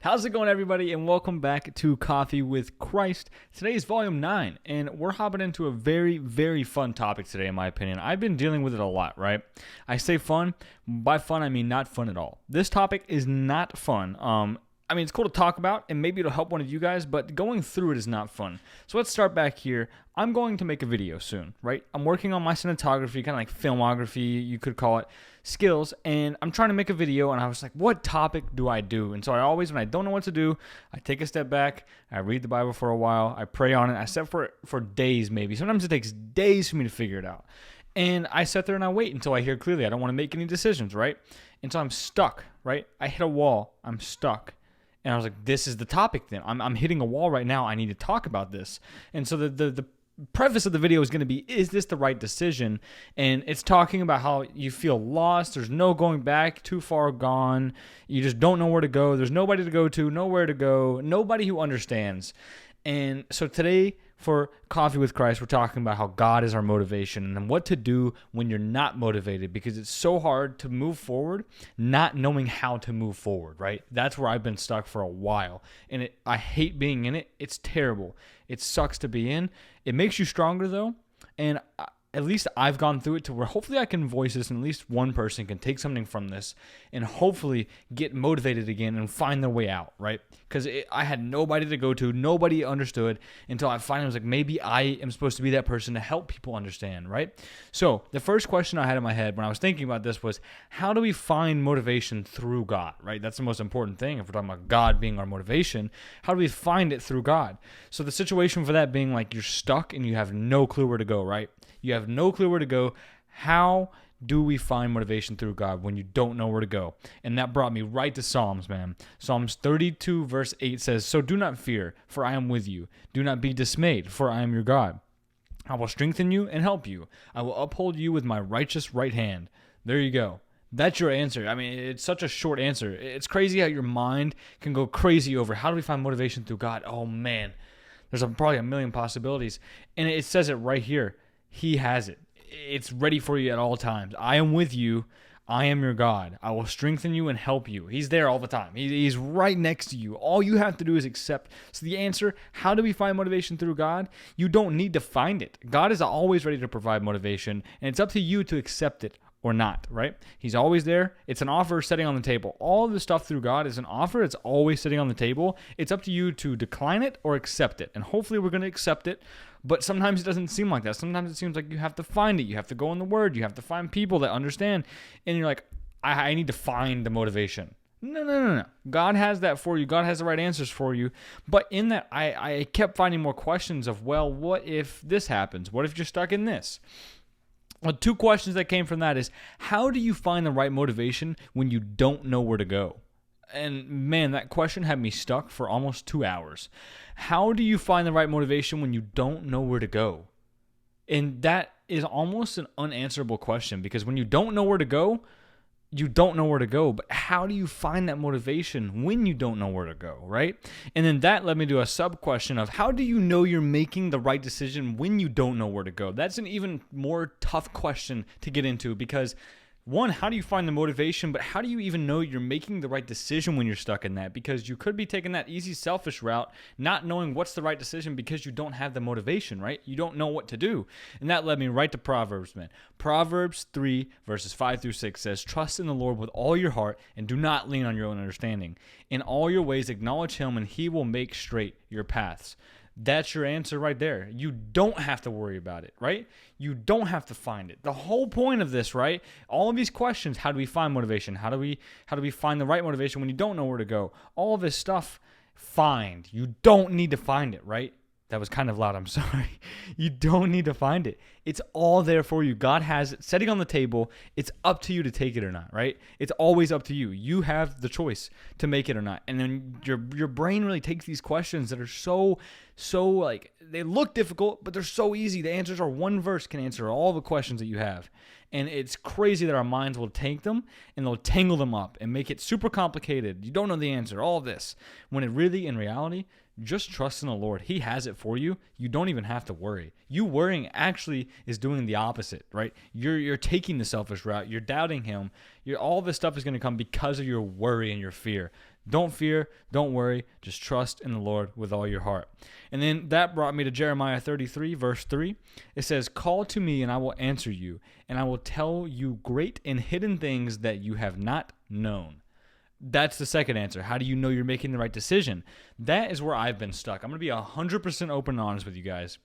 How's it going, everybody, and welcome back to Coffee with Christ. Today is volume 9, and we're hopping into a very, very fun topic today, in my opinion. I've been dealing with it a lot, right? I say fun. By fun, I mean not fun at all. This topic is not fun. It's cool to talk about, and maybe it'll help one of you guys, but going through it is not fun. So let's start back here. I'm going to make a video soon, right? I'm working on my cinematography, kind of like filmography, you could call it, skills, and I'm trying to make a video, and I was like, what topic do I do? And so I always, when I don't know what to do, I take a step back, I read the Bible for a while, I pray on it, I sit for days maybe. Sometimes it takes days for me to figure it out. And I sit there and I wait until I hear clearly. I don't want to make any decisions, right? And so I'm stuck, right? I hit a wall, I'm stuck. And I was like, this is the topic then. I'm hitting a wall right now. I need to talk about this. And so the preface of the video is going to be, is this the right decision? And it's talking about how you feel lost. There's no going back, too far gone. You just don't know where to go. There's nobody to go to, nowhere to go, nobody who understands. And so today for Coffee with Christ, we're talking about how God is our motivation and what to do when you're not motivated, because it's so hard to move forward not knowing how to move forward, right? That's where I've been stuck for a while, and I hate being in it. It's terrible. It sucks to be in. It makes you stronger, though, and at least I've gone through it to where hopefully I can voice this and at least one person can take something from this and hopefully get motivated again and find their way out, right? Because I had nobody to go to, nobody understood until I finally was like, maybe I am supposed to be that person to help people understand, right? So the first question I had in my head when I was thinking about this was, how do we find motivation through God, right? That's the most important thing. If we're talking about God being our motivation, how do we find it through God? So the situation for that being like you're stuck and you have no clue where to go, right? You have no clue where to go. How do we find motivation through God when you don't know where to go? And that brought me right to Psalms, man. Psalms 32 verse 8 says, "So do not fear, for I am with you. Do not be dismayed, for I am your God. I will strengthen you and help you. I will uphold you with my righteous right hand." There you go. That's your answer. I mean, it's such a short answer. It's crazy how your mind can go crazy over how do we find motivation through God? Oh, man. There's probably a million possibilities. And it says it right here. He has it. It's ready for you at all times. I am with you. I am your God. I will strengthen you and help you. He's there all the time. He's right next to you. All you have to do is accept. So the answer, how do we find motivation through God? You don't need to find it. God is always ready to provide motivation, and it's up to you to accept it or not, right? He's always there. It's an offer sitting on the table. All of the stuff through God is an offer. It's always sitting on the table. It's up to you to decline it or accept it. And hopefully we're going to accept it. But sometimes it doesn't seem like that. Sometimes it seems like you have to find it. You have to go in the Word. You have to find people that understand. And you're like, I need to find the motivation. No. God has that for you. God has the right answers for you. But in that, I kept finding more questions of, well, what if this happens? What if you're stuck in this? Well, two questions that came from that is, how do you find the right motivation when you don't know where to go? And man, that question had me stuck for almost 2 hours. How do you find the right motivation when you don't know where to go? And that is almost an unanswerable question, because when you don't know where to go, you don't know where to go. But how do you find that motivation when you don't know where to go, right? And then that led me to a sub question of, how do you know you're making the right decision when you don't know where to go? That's an even more tough question to get into, because one, how do you find the motivation, but how do you even know you're making the right decision when you're stuck in that? Because you could be taking that easy, selfish route, not knowing what's the right decision because you don't have the motivation, right? You don't know what to do. And that led me right to Proverbs, man. Proverbs 3, verses 5 through 6 says, "Trust in the Lord with all your heart and do not lean on your own understanding. In all your ways acknowledge him, and he will make straight your paths." That's your answer right there. You don't have to worry about it, right? You don't have to find it. The whole point of this, right? All of these questions, how do we find motivation? How do we find the right motivation when you don't know where to go? All of this stuff, find. You don't need to find it, right? That was kind of loud. I'm sorry. You don't need to find it. It's all there for you. God has it sitting on the table. It's up to you to take it or not, right? It's always up to you. You have the choice to make it or not. And then your brain really takes these questions that are so like, they look difficult, but they're so easy. The answers are one verse can answer all the questions that you have. And it's crazy that our minds will take them and they'll tangle them up and make it super complicated. You don't know the answer, all of this. When it really, in reality, just trust in the Lord. He has it for you. You don't even have to worry. You worrying actually is doing the opposite, right? You're taking the selfish route. You're doubting him. All this stuff is going to come because of your worry and your fear. Don't fear, don't worry, just trust in the Lord with all your heart. And then that brought me to Jeremiah 33, verse 3. It says, call to me and I will answer you, and I will tell you great and hidden things that you have not known. That's the second answer. How do you know you're making the right decision? That is where I've been stuck. I'm going to be 100% open and honest with you guys.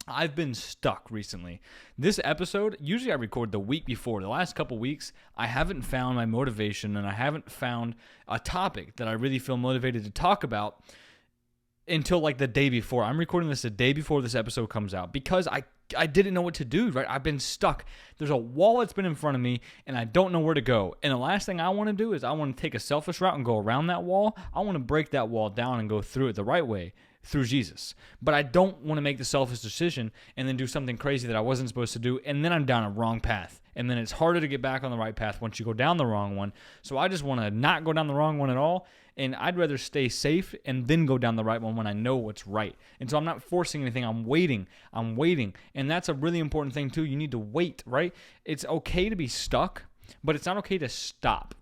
I've been stuck recently. This episode, usually I record the week before. The last couple weeks, I haven't found my motivation and I haven't found a topic that I really feel motivated to talk about until like the day before. I'm recording this the day before this episode comes out because I didn't know what to do, right? I've been stuck. There's a wall that's been in front of me and I don't know where to go. And the last thing I want to do is I want to take a selfish route and go around that wall. I want to break that wall down and go through it the right way, through Jesus. But I don't want to make the selfish decision and then do something crazy that I wasn't supposed to do, and then I'm down a wrong path. And then it's harder to get back on the right path once you go down the wrong one. So I just want to not go down the wrong one at all, and I'd rather stay safe and then go down the right one when I know what's right. And so I'm not forcing anything. I'm waiting. And that's a really important thing too. You need to wait, right? It's okay to be stuck, but it's not okay to stop.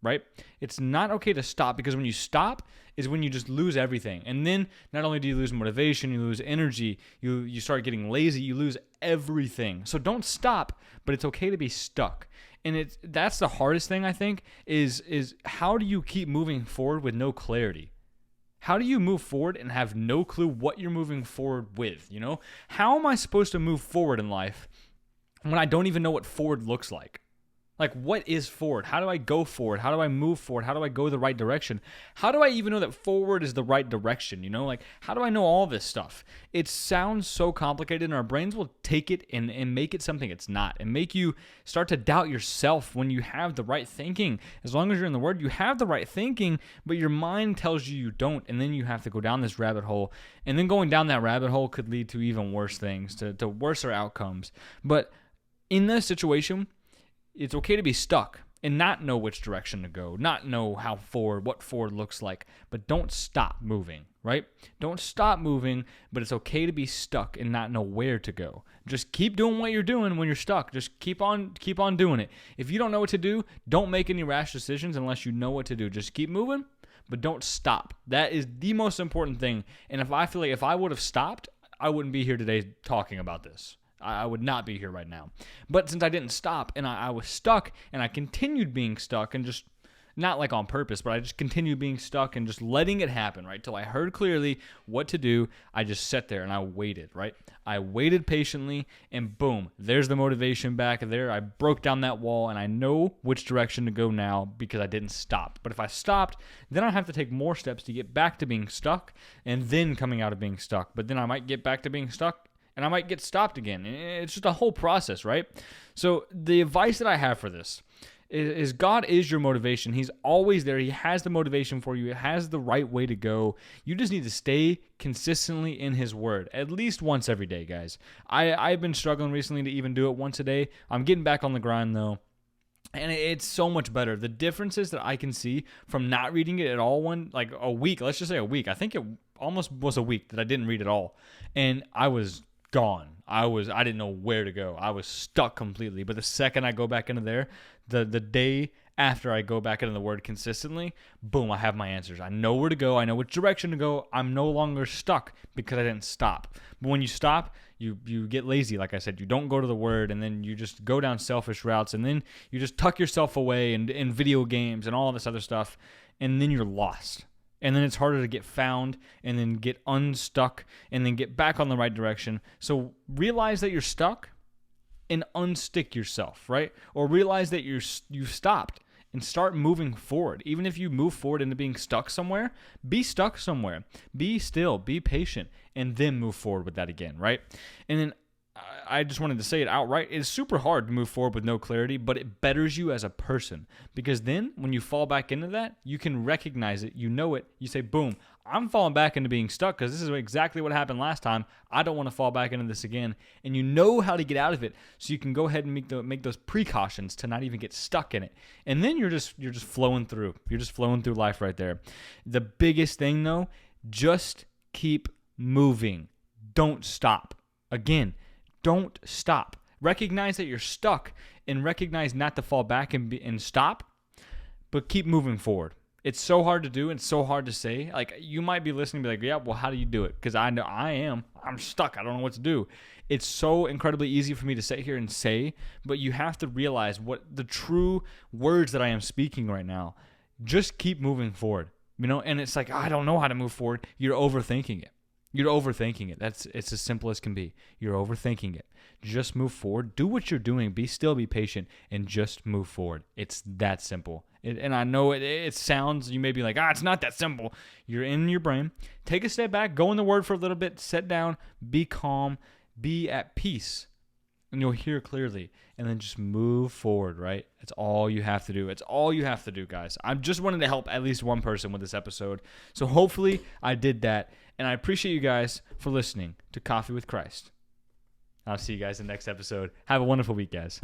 Right? It's not okay to stop, because when you stop is when you just lose everything. And then not only do you lose motivation, you lose energy, you start getting lazy, you lose everything. So don't stop, but it's okay to be stuck. And that's the hardest thing, I think, is how do you keep moving forward with no clarity? How do you move forward and have no clue what you're moving forward with, you know? How am I supposed to move forward in life when I don't even know what forward looks like? Like, what is forward? How do I go forward? How do I move forward? How do I go the right direction? How do I even know that forward is the right direction? You know, like, how do I know all this stuff? It sounds so complicated, and our brains will take it and make it something it's not, and make you start to doubt yourself when you have the right thinking. As long as you're in the Word, you have the right thinking, but your mind tells you don't, and then you have to go down this rabbit hole, and then going down that rabbit hole could lead to even worse things, to worser outcomes. But in this situation, it's okay to be stuck and not know which direction to go, not know what forward looks like, but don't stop moving, right? Don't stop moving, but it's okay to be stuck and not know where to go. Just keep doing what you're doing when you're stuck. Just keep on doing it. If you don't know what to do, don't make any rash decisions unless you know what to do. Just keep moving, but don't stop. That is the most important thing. And I feel like if I would have stopped, I wouldn't be here today talking about this. I would not be here right now. But since I didn't stop and I was stuck, and I continued being stuck, and just not like on purpose, but I just continued being stuck and just letting it happen, right? Till I heard clearly what to do. I just sat there and I waited, right? I waited patiently, and boom, there's the motivation back there. I broke down that wall and I know which direction to go now because I didn't stop. But if I stopped, then I have to take more steps to get back to being stuck and then coming out of being stuck. But then I might get back to being stuck and I might get stopped again. It's just a whole process, right? So the advice that I have for this is God is your motivation. He's always there. He has the motivation for you. It has the right way to go. You just need to stay consistently in His Word, at least once every day, guys. I've been struggling recently to even do it once a day. I'm getting back on the grind, though. And it's so much better. The differences that I can see from not reading it at all like a week, let's just say a week. I think it almost was a week that I didn't read at all. And I was gone. I didn't know where to go. I was stuck completely. But the second I go back into there, the day after I go back into the Word consistently, boom, I have my answers. I know where to go. I know which direction to go. I'm no longer stuck because I didn't stop. But when you stop, you get lazy, like I said. You don't go to the Word, and then you just go down selfish routes, and then you just tuck yourself away in video games and all this other stuff, and then you're lost. And then it's harder to get found and then get unstuck and then get back on the right direction. So realize that you're stuck and unstick yourself, right? Or realize that you've stopped and start moving forward. Even if you move forward into being stuck somewhere, be stuck somewhere. Be still, be patient, and then move forward with that again, right? And then I just wanted to say it outright. It's super hard to move forward with no clarity, but it betters you as a person, because then when you fall back into that, you can recognize it. You know it. You say, boom, I'm falling back into being stuck because this is exactly what happened last time. I don't want to fall back into this again. And you know how to get out of it, so you can go ahead and make those precautions to not even get stuck in it. And then you're just flowing through. You're just flowing through life right there. The biggest thing, though, just keep moving. Don't stop. Again, don't stop. Recognize that you're stuck and recognize not to fall back and stop, but keep moving forward. It's so hard to do and so hard to say. Like, you might be listening and be like, yeah, well, how do you do it? Because I know I'm stuck. I don't know what to do. It's so incredibly easy for me to sit here and say, but you have to realize what the true words that I am speaking right now. Just keep moving forward, and it's like, I don't know how to move forward. You're overthinking it. It's as simple as can be. You're overthinking it. Just move forward. Do what you're doing. Be still, be patient, and just move forward. It's that simple. And I know it sounds, you may be like, it's not that simple. You're in your brain. Take a step back. Go in the Word for a little bit. Sit down. Be calm. Be at peace. And you'll hear clearly. And then just move forward, right? That's all you have to do. It's all you have to do, guys. I just wanted to help at least one person with this episode. So hopefully I did that. And I appreciate you guys for listening to Coffee with Christ. I'll see you guys in the next episode. Have a wonderful week, guys.